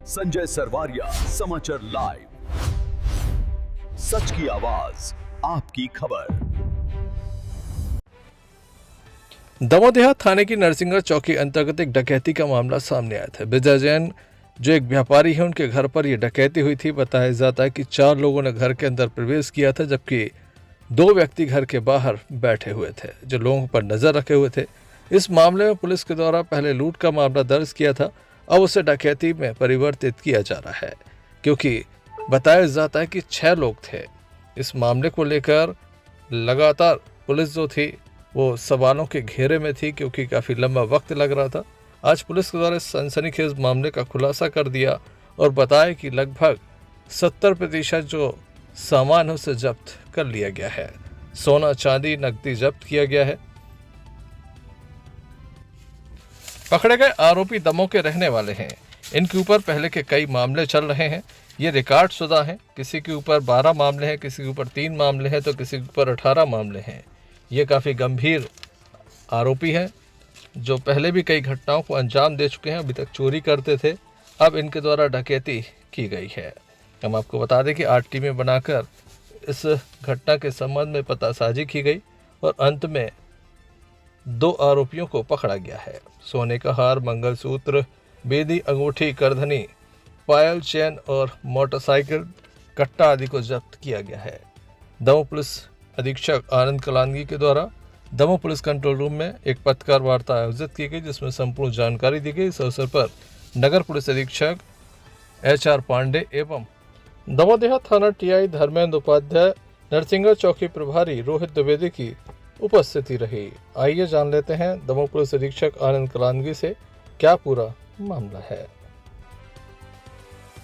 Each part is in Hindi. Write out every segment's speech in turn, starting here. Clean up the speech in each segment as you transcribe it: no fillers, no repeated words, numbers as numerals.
संजय सरवारिया, समाचार लाइव, सच की आवाज, आपकी खबर। दमोह थाने की नरसिंगगढ़ चौकी अंतर्गत एक डकैती का मामला सामने आया था। विजय जैन जो एक व्यापारी है, उनके घर पर यह डकैती हुई थी। बताया जाता है कि 4 लोगों ने घर के अंदर प्रवेश किया था, जबकि 2 व्यक्ति घर के बाहर बैठे हुए थे जो लोगों पर नजर रखे हुए थे। इस मामले में पुलिस के द्वारा पहले लूट का मामला दर्ज किया था, अब उसे डकैती में परिवर्तित किया जा रहा है, क्योंकि बताया जाता है कि 6 लोग थे। इस मामले को लेकर लगातार पुलिस जो थी वो सवालों के घेरे में थी, क्योंकि काफ़ी लंबा वक्त लग रहा था। आज पुलिस के द्वारा सनसनीखेज मामले का खुलासा कर दिया और बताया कि लगभग 70% जो सामान है उसे जब्त कर लिया गया है। सोना चांदी नकदी जब्त किया गया है। पकड़े गए आरोपी दमोह के रहने वाले हैं। इनके ऊपर पहले के कई मामले चल रहे हैं। ये रिकॉर्ड शुदा हैं। किसी के ऊपर 12 मामले हैं, किसी के ऊपर 3 मामले हैं, तो किसी के ऊपर 18 मामले हैं। ये काफ़ी गंभीर आरोपी हैं जो पहले भी कई घटनाओं को अंजाम दे चुके हैं। अभी तक चोरी करते थे, अब इनके द्वारा डकैती की गई है। हम आपको बता दें कि 8 टीमें बनाकर इस घटना के संबंध में पतासाजी की गई और अंत में 2 आरोपियों को पकड़ा गया है। सोने का हार, मंगलसूत्र, बेदी, अंगूठी, करधनी, पायल, चैन और मोटरसाइकिल कट्टा आदि को जब्त किया गया है। दमोह पुलिस अधीक्षक आनंद कलानगी के द्वारा दमोह पुलिस कंट्रोल रूम में एक पत्रकार वार्ता आयोजित की गई, जिसमें संपूर्ण जानकारी दी गई। इस अवसर पर नगर पुलिस अधीक्षक HR पांडे एवं दमोह थाना TI धर्मेंद्र उपाध्याय, नरसिंगगढ़ चौकी प्रभारी रोहित द्विवेदी की उपस्थिति रही। आइए जान लेते हैं दमोह पुलिस अधीक्षक आनंद कलानगी से क्या पूरा मामला है।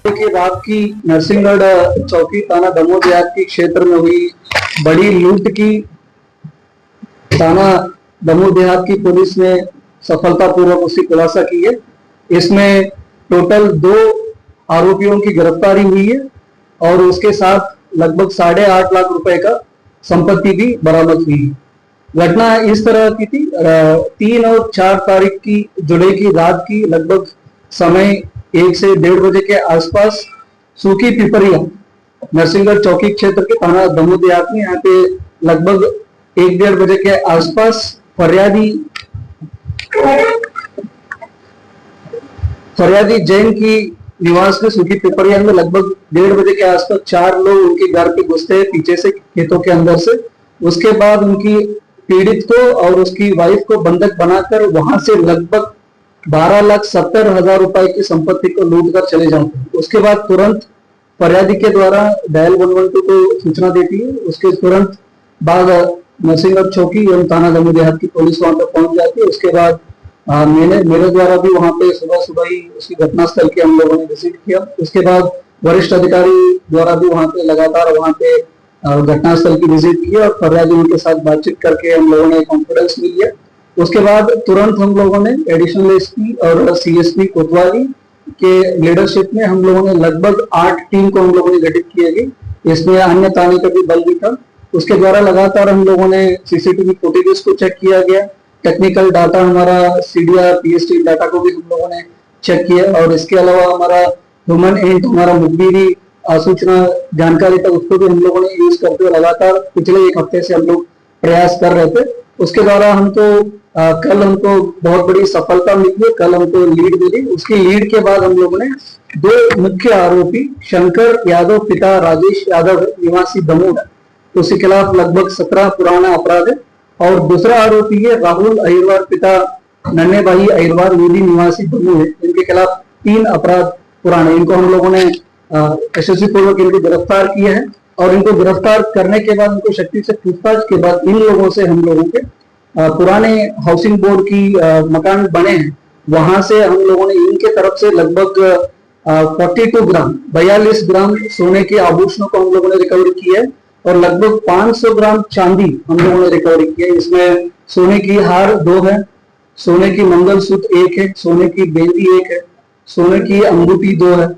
रात की नरसिंगगढ़ चौकी थाना दमोह देहात के क्षेत्र में हुई बड़ी लूट की थाना दमोह देहात की पुलिस ने सफलतापूर्वक उसकी खुलासा की है। इसमें टोटल 2 आरोपियों की गिरफ्तारी हुई है और उसके साथ लगभग 8.5 लाख रुपए का संपत्ति भी बरामद हुई है। घटना इस तरह की थी, 3 और 4 तारीख की जुलाई की रात की लगभग समय 1 से 1.5 बजे के आसपास सूखी पिपरिया नरसिंगगढ़ चौकी क्षेत्र के थाना दमोह देहात में यहाँ पे लगभग 1-1.5 बजे के आसपास फरियादी जैन की निवास में सूखी पिपरिया में लगभग 1.5 बजे के आसपास 4 लोग उनके घर पे घुसते हैं पीछे से, खेतों के अंदर से। उसके बाद उनकी पीड़ित को और उसकी वाइफ को बंधक बनाकर वहां से लगभग 12,70,000 रुपए की संपत्ति को लूट कर चले जाते हैं। उसके बाद तुरंत फरियादी के द्वारा डायल 112 को सूचना देती है। उसके तुरंत बाद नरसिंगगढ़ चौकी एवं थाना दमोह देहात की पुलिस वहां पर पहुंच जाती है। उसके बाद मेरे द्वारा भी वहां पे सुबह ही उसकी घटनास्थल के हम लोगों ने विजिट किया। उसके बाद वरिष्ठ अधिकारी द्वारा भी वहां पे लगातार वहां पे घटनास्थल की विजिट की और फरियादियों के साथ बातचीत करके हम लोगों ने कॉन्फिडेंस मिल लिया। उसके बाद तुरंत हम लोगों ने एडिशनल SP और CSP कोतवाली के लीडरशिप में हम लोगों ने लगभग 8 टीम को हम लोगों ने गठित किया गई। इसमें अन्य थाने का भी बल भी था। उसके द्वारा लगातार हम लोगों ने CCTV फुटेजेस को चेक किया गया। टेक्निकल डाटा हमारा CDR PST डाटा को भी हम लोगों ने चेक किया और इसके अलावा हमारा ह्यूमन एंड हमारा मुखबिरी सूचना जानकारी तक उसको भी हम लोगों ने यूज करते हुए लगातार पिछले 1 हफ्ते से हम लोग प्रयास कर रहे थे। उसके द्वारा हमको कल हमको बहुत बड़ी सफलता मिली। कल हमको लीड मिली। उसकी लीड के बाद हम लोगों ने 2 मुख्य आरोपी शंकर यादव पिता राजेश यादव निवासी दमोह, उसके खिलाफ लगभग 17 पुराना अपराध है। और दूसरा आरोपी है राहुल अहिरवार पिता नन्हे भाई अहिरवार मोदी निवासी दमोह है। इनके खिलाफ 3 अपराध पुराने। इनको हम लोगों ने यशस्वी पूर्वक इनको गिरफ्तार किया है और इनको गिरफ्तार करने के बाद उनको शक्ति से पूछताछ के बाद इन लोगों से हम लोगों के पुराने हाउसिंग बोर्ड की मकान बने हैं, वहां से हम लोगों ने इनके तरफ से लगभग 42 ग्राम 42 ग्राम सोने के आभूषणों को हम लोगों ने रिकवरी किया है और लगभग 500 ग्राम चांदी हम लोगों ने रिकवरी की है। इसमें सोने की हार 2 है, सोने की मंगलसूत्र 1 है, सोने की बेंदी 1 है, सोने की अंगूठी 2 है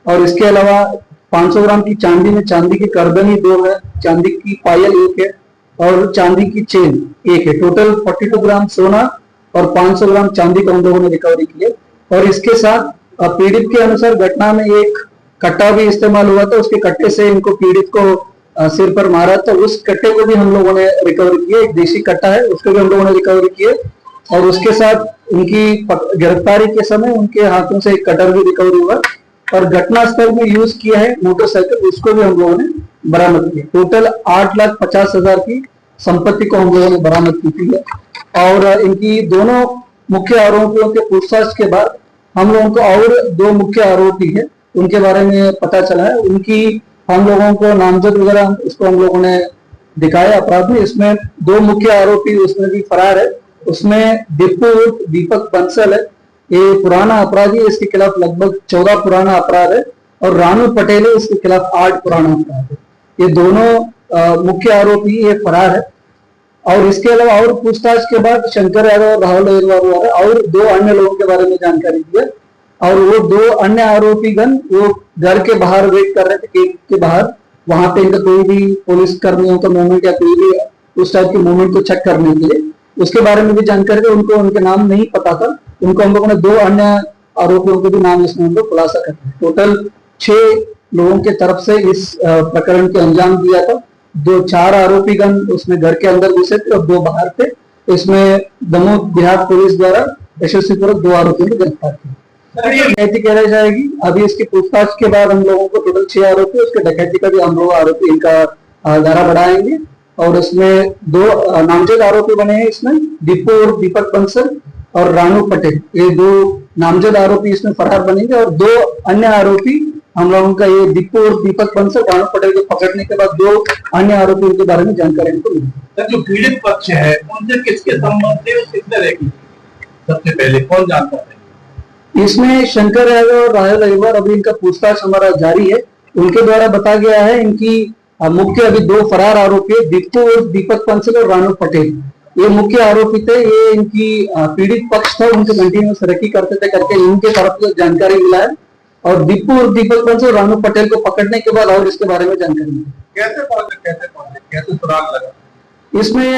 और इसके अलावा 500 ग्राम की चांदी में चांदी की करदनी 2 है, चांदी की पायल 1 है और चांदी की चेन 1 है। टोटल 42 ग्राम सोना और 500 ग्राम चांदी को हम लोगों ने रिकवरी की है। और इसके साथ पीड़ित के अनुसार घटना में एक कट्टा भी इस्तेमाल हुआ था, उसके कट्टे से इनको पीड़ित को सिर पर मारा, तो उस कट्टे को भी हम लोगों ने रिकवर किया। एक देसी कट्टा है, उसको भी हम लोगों ने रिकवर किया। और उसके साथ उनकी गिरफ्तारी के समय उनके हाथों से एक कटर भी रिकवर हुआ और घटना स्थल में यूज किया है मोटरसाइकिल, उसको भी हम लोगों ने बरामद किया। टोटल 8,50,000 की संपत्ति को हम लोगों ने बरामद की थी। और इनकी दोनों मुख्य आरोपियों के पूछताछ के बाद हम लोगों को और 2 मुख्य आरोपी है उनके बारे में पता चला है। उनकी हम लोगों को नामजद वगैरह उसको हम लोगों ने दिखाया अपराध में। इसमें 2 मुख्य आरोपी उसमें भी फरार है। उसमें दीपक बंसल है, ये पुराना अपराधी है, इसके खिलाफ लगभग 14 पुराना अपराध है। और रानू पटेल है, इसके खिलाफ 8 पुराना अपराध है। ये दोनों मुख्य आरोपी ये फरार है। और इसके अलावा और पूछताछ के बाद शंकर यादव और राहुल अहिरवार और 2 अन्य लोगों के बारे में जानकारी दी है। और वो 2 अन्य आरोपीगण वो घर के बाहर वेट कर रहे थे, गेट के बाहर। वहां पे इनका कोई भी पुलिस कर्मियों का मूवमेंट या कोई भी उस टाइप के मूवमेंट को चेक करने के लिए, उसके बारे में भी जानकारी दी। उनको उनके नाम नहीं पता था। उनको हम लोगों ने 2 अन्य आरोपियों के भी नाम इसमें हम लोग खुलासा करते हैं। टोटल 6 लोगों के तरफ से इस प्रकरण के अंजाम दिया था। 4 आरोपीगण उसमें घर के अंदर घुसे थे और 2 बाहर थे। इसमें दमोह देहात पुलिस द्वारा यशस्वी पूर्वक 2 आरोपियों को गिरफ्तार किया। डकैती कराई जाएगी। अभी इसकी पूछताछ के बाद हम लोगों को टोटल 6 आरोपी, उसके डकैती का भी हम लोग आरोपी इनका धारा बढ़ाएंगे। और इसमें 2 नामजद आरोपी बने हैं। इसमें दीपक बंसल और रानू पटेल, ये 2 नामजद आरोपी इसमें फरार बनेंगे। और 2 अन्य आरोपी हम लोगों का ये दीपक बंसल रानू पटेल को पकड़ने के बाद 2 अन्य आरोपियों के बारे में जानकारी हमको मिली। जो पीड़ित पक्ष है उनसे किसके संबंध थे, किस तरह की सबसे पहले कौन जानता है? इसमें शंकर यादव और राहुल अहिरवार, अभी इनका पूछताछ हमारा जारी है। उनके द्वारा बताया गया है इनकी मुख्य अभी 2 फरार आरोपी है, दीपक बंसल और रानू पटेल, ये मुख्य आरोपी थे। ये इनकी पीड़ित पक्ष था, उनके कंटिन्यूस रेकी करते थे करके इनके तरफ से जानकारी मिला है। और दीपक बंसल रानू पटेल को पकड़ने के बाद और इसके बारे में जानकारी मिली। कैसे सुराग लगा? इसमें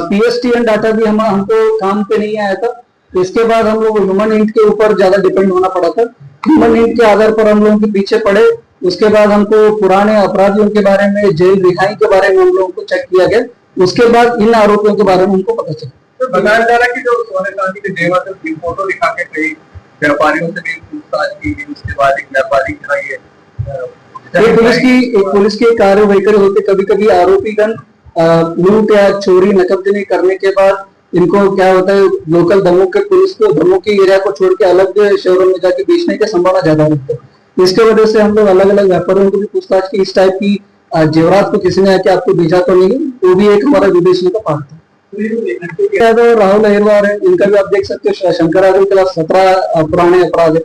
PSTN डाटा भी हमको काम पे नहीं आया था। इसके बाद हम लोग ह्यूमन इंट के ऊपर ज्यादा डिपेंड होना पड़ा था। ह्यूमन इंट के आधार पर हम लोगों के पीछे पड़े। उसके बाद हमको पुराने अपराधियों के बारे में, जेल रिहाई के बारे में हम लोगों को चेक किया गया। उसके बाद इन आरोपियों के बारे में हमको पता चला। तो बताया जा रहा है कि जो सोने चांदी के जेवर से फोटो दिखा के कई व्यापारियों से भी पूछताछ की गई, उसके बाद एक व्यापारी पुलिस की कार्यवैखरी होते कभी कभी आरोपीगण लूट या चोरी नकबजनी करने के बाद इनको क्या होता है, लोकल दमोह के पुलिस को दमोह के एरिया को छोड़ के अलग शहरों में जाके बेचने की संभावना ज्यादा रहती है। इसके वजह से हम लोग अलग अलग व्यापारियों को भी पूछताछ की। इस टाइप की जेवरात को किसी ने आके आपको भेजा तो नहीं, वो भी एक हमारा विवेचना का पार्ट था। राहुल अहिरवार है, इनका भी आप देख सकते हो। शंकर यादव के खिलाफ 17 पुराने अपराध है,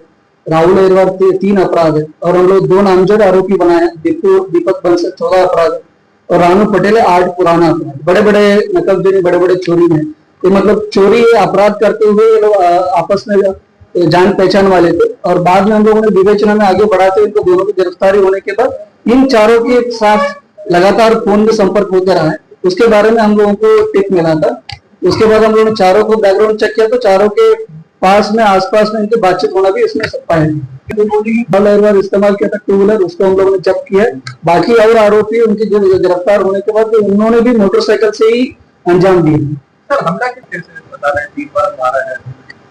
राहुल अहिरवार 3 अपराध है। और हम लोग 2 नामजद आरोपी बनाए हैं, दीपक बंसल 14 अपराध है और रानू पटेल 8 पुराना अपराध। बड़े बड़े नकबजनी, बड़े बड़े चोरी में, ये मतलब चोरी अपराध करते हुए ये लोग आपस में जान पहचान वाले थे। और बाद में हम लोगों ने विवेचना में आगे बढ़ाते इनको दोनों की गिरफ्तारी होने के बाद इन चारों के साथ लगातार फोन में संपर्क होते रहा है। उसके बारे में हम लोगों को टिप मिला था। उसके बाद हम लोगों ने चारों को बैकग्राउंड चेक किया तो चारों के पास में आसपास में इनकी बातचीत होना भी इसमें पाया गया। इस्तेमाल किया था 2 व्हीलर, उसको हम लोगों ने जब्त किया। बाकी और आरोपी उनकी जो गिरफ्तार होने के बाद उन्होंने भी मोटरसाइकिल से ही अंजाम दिए।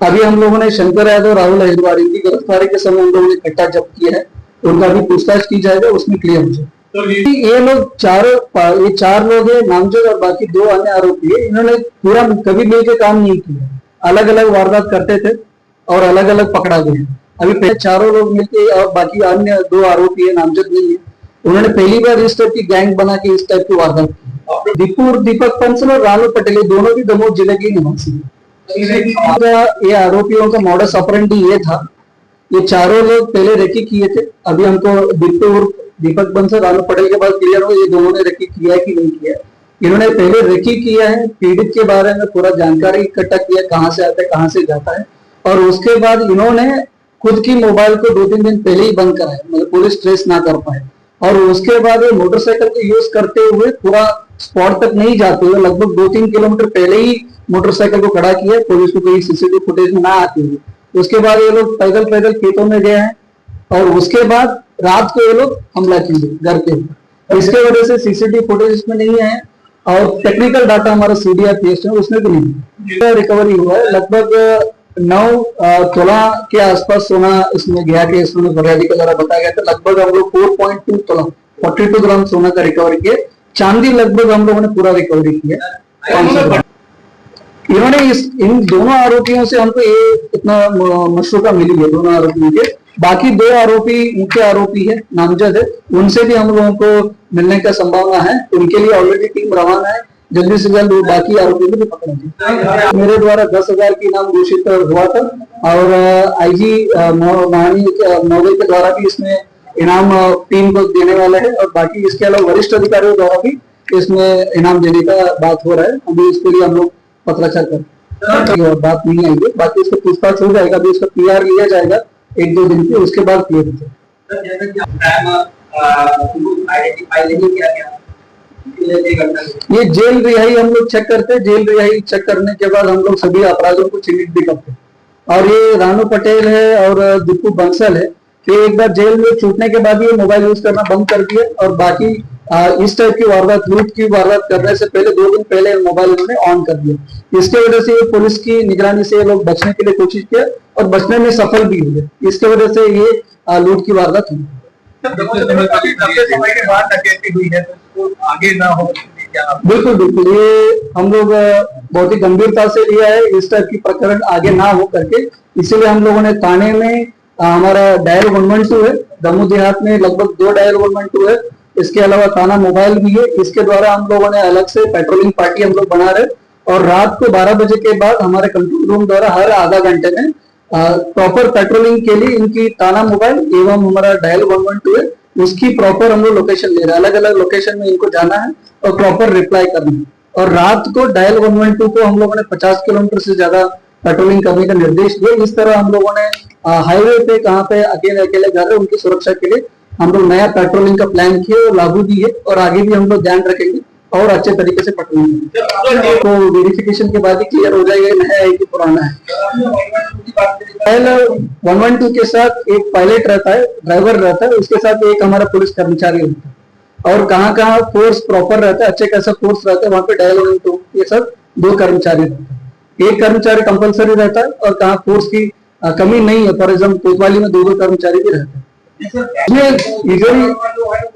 अभी हम लोगों ने शंकर यादव, राहुल अहिरवार की गिरफ्तारी के समय हम लोगों ने कट्टा जब्त किया है। उनका भी पूछताछ की जाएगा, उसमें क्लियर हो जाए। ये लोग 4 लोग हैं नामजद और बाकी 2 अन्य आरोपी है। इन्होंने पूरा कभी मिलकर काम नहीं किया, अलग अलग वारदात करते थे और अलग अलग पकड़ा गए। अभी पहले 4 लोग मिलके और बाकी अन्य 2 आरोपी है, नामजद नहीं है। उन्होंने पहली बार इस टाइप की गैंग बना के इस टाइप की वारदात की। दीपक बंसल और रानू पटेल दोनों भी दमोह जिले के निवासी हैं। ये आरोपियों का मॉडस ऑपरेंडी ये था, ये चारों लोग पहले रेकी किए थे। अभी हमको दीपक बंसल रानू पटेल के बाद क्लियर हो ये दोनों ने रेकी किया है कि नहीं किया। इन्होंने पहले रेकी किया है, पीड़ित के बारे में पूरा जानकारी इकट्ठा किया, कहाँ से आता है कहाँ से जाता है। और उसके बाद इन्होंने खुद की मोबाइल को 2-3 दिन पहले ही बंद कराया, मतलब पुलिस ट्रेस ना कर पाए। और उसके बाद ये मोटरसाइकिल को यूज करते हुए पूरा स्पॉट तक नहीं जाते हुए लगभग 2-3 किलोमीटर पहले ही मोटरसाइकिल को खड़ा किया, पुलिस को कोई सीसीटीवी फुटेज में ना आते हुए। उसके बाद ये लोग पैदल पैदल खेतों में गए हैं और उसके बाद रात को ये लोग हमला किए घर के ऊपर। इसके वजह से सीसीटीवी फुटेज इसमें नहीं है और टेक्निकल डाटा हमारा CDRPS है उसमें भी नहीं रिकवरी हुआ है। लगभग 9 तोला के आसपास सोना इसमें गया कि इसमें फरियादी के द्वारा बताया गया था। लगभग हम लोग 4.2 तोला 42 ग्राम सोना का रिकवर किया। चांदी लगभग हम लोगों ने पूरा रिकवरी किया। इन्होंने इन दोनों आरोपियों से हमको ये इतना मशरूका मिली है, दोनों आरोपियों के। बाकी 2 आरोपी मुख्य आरोपी है, नामजद है, उनसे भी हम लोगों को मिलने का संभावना है। उनके लिए ऑलरेडी टीम रवाना है, जल्दी से जल्द बाकी आरोपियों को भी पकड़ेंगे। मेरे द्वारा 10,000 की इनाम घोषित हुआ था और IG महोदय के द्वारा भी इसमें इनाम टीम को देने वाले हैं और बाकी इसके अलावा वरिष्ठ अधिकारियों द्वारा भी इसमें इनाम देने का बात हो रहा है। अभी इसके लिए हम लोग पत्राचार कर बात नहीं आएगी, बाकी इसका पूछताछ हो जाएगा। अभी इसका PR लिया जाएगा 1-2 दिन के, उसके बाद क्लियर हो जाएगा। ये जेल रिहाई हम लोग चेक करते हैं। जेल रिहाई चेक करने के बाद हम लोग सभी अपराधियों को चिन्हित भी करते हैं। और ये रानू पटेल है और दीपू बंसल है, ये एक बार जेल में छूटने के बाद ये मोबाइल यूज करना बंद कर दिया और बाकी इस टाइप की वारदात, लूट की वारदात करने से पहले 2 दिन पहले मोबाइल उन्होंने ऑन कर दिया। इसके वजह से ये पुलिस की निगरानी से ये लोग बचने के लिए कोशिश किया और बचने में सफल भी हुए। इसके वजह से ये लूट की वारदात हुई। आगे ना हो, बिल्कुल बिल्कुल, ये हम लोग बहुत ही गंभीरता से लिया है। इस टाइप की प्रकरण आगे ना हो करके इसीलिए हम लोगों ने थाने में हमारा डायल 112 है, दमू देहात में लगभग 2 डायल 112 है। इसके अलावा थाना मोबाइल भी है। इसके द्वारा हम लोगों ने अलग से पेट्रोलिंग पार्टी हम लोग बना रहे और रात को 12 बजे के बाद हमारे कंट्रोल रूम द्वारा हर आधा घंटे में प्रॉपर पेट्रोलिंग के लिए इनकी थाना मोबाइल एवं हमारा डायल 112 है, उसकी प्रॉपर हम लोग लोकेशन ले रहे हैं। अलग अलग लोकेशन में इनको जाना है और प्रॉपर रिप्लाई करना है। और रात को डायल 112 को हम लोगों ने 50 किलोमीटर से ज्यादा पेट्रोलिंग करने का निर्देश दिया। इस तरह हम लोगों ने हाईवे पे कहाँ पे अकेले अकेले जा रहे हैं उनकी सुरक्षा के लिए हम लोग नया पेट्रोलिंग का प्लान किया और लागू भी है और आगे भी हम लोग ध्यान रखेंगे और अच्छे तरीके से पेट्रोलिंग करेंगे। तो वेरिफिकेशन के बाद ही क्लियर हो जाएगा नया है कि पुराना है। डायल 112 के साथ एक पायलट रहता है, ड्राइवर रहता है, उसके साथ एक हमारा पुलिस कर्मचारी होता है और कहाँ कहाँ फोर्स प्रॉपर रहता है, अच्छे कैसा फोर्स रहता है, वहां पे डायल 112 के साथ 2 कर्मचारी रहते हैं। एक कर्मचारी कंपलसरी रहता है और कहाँ फोर्स की कमी नहीं है, फॉर एग्जाम्पल कोतवाली में 2 कर्मचारी भी रहते हैं।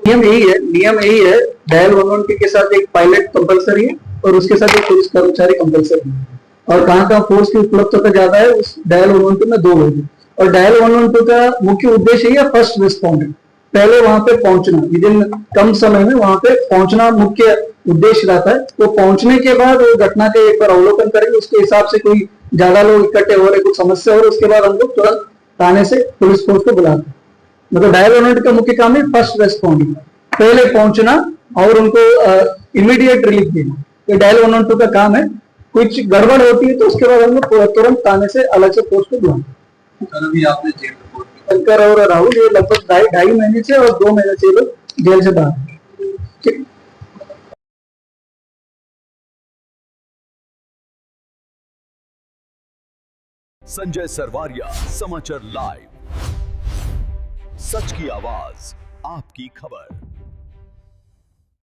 नियम यही है डायल 112 के साथ एक पायलट कंपलसरी है और उसके साथ एक पुलिस कर्मचारी कंपलसरी है। और कहाँ कहाँ फोर्स की उपलब्धता ज्यादा है उस डायल 112 में 2 लोग। और डायल 112 का मुख्य उद्देश्य ये फर्स्ट रिस्पॉन्डर, पहले वहां पे पहुंचना, विद इन कम समय में वहां पे पहुंचना मुख्य उद्देश्य रहता है। तो पहुंचने के बाद वो घटना के एक बार अवलोकन करेंगे, उसके हिसाब से कोई ज्यादा लोग इकट्ठे हो रहे, कुछ समस्या हो रही, उसके बाद हम लोग तुरंत थाने से पुलिस फोर्स को बुलाते हैं। मतलब डायल 112 का मुख्य काम है फर्स्ट रेस्पॉन्डिंग, पहले पहुंचना और उनको इमीडिएट रिलीफ देना। ये डायल 112 का काम है। कुछ गड़बड़ होती है तो उसके बाद हम लोग तुरंत थाने से अलग से फोर्स को बुलाते हैं। शंकर और राहुल ये लगभग 2.5 महीने से और 2 महीने से लोग जेल से बाहर। संजय सरवारिया, समाचार लाइव, सच की आवाज, आपकी खबर।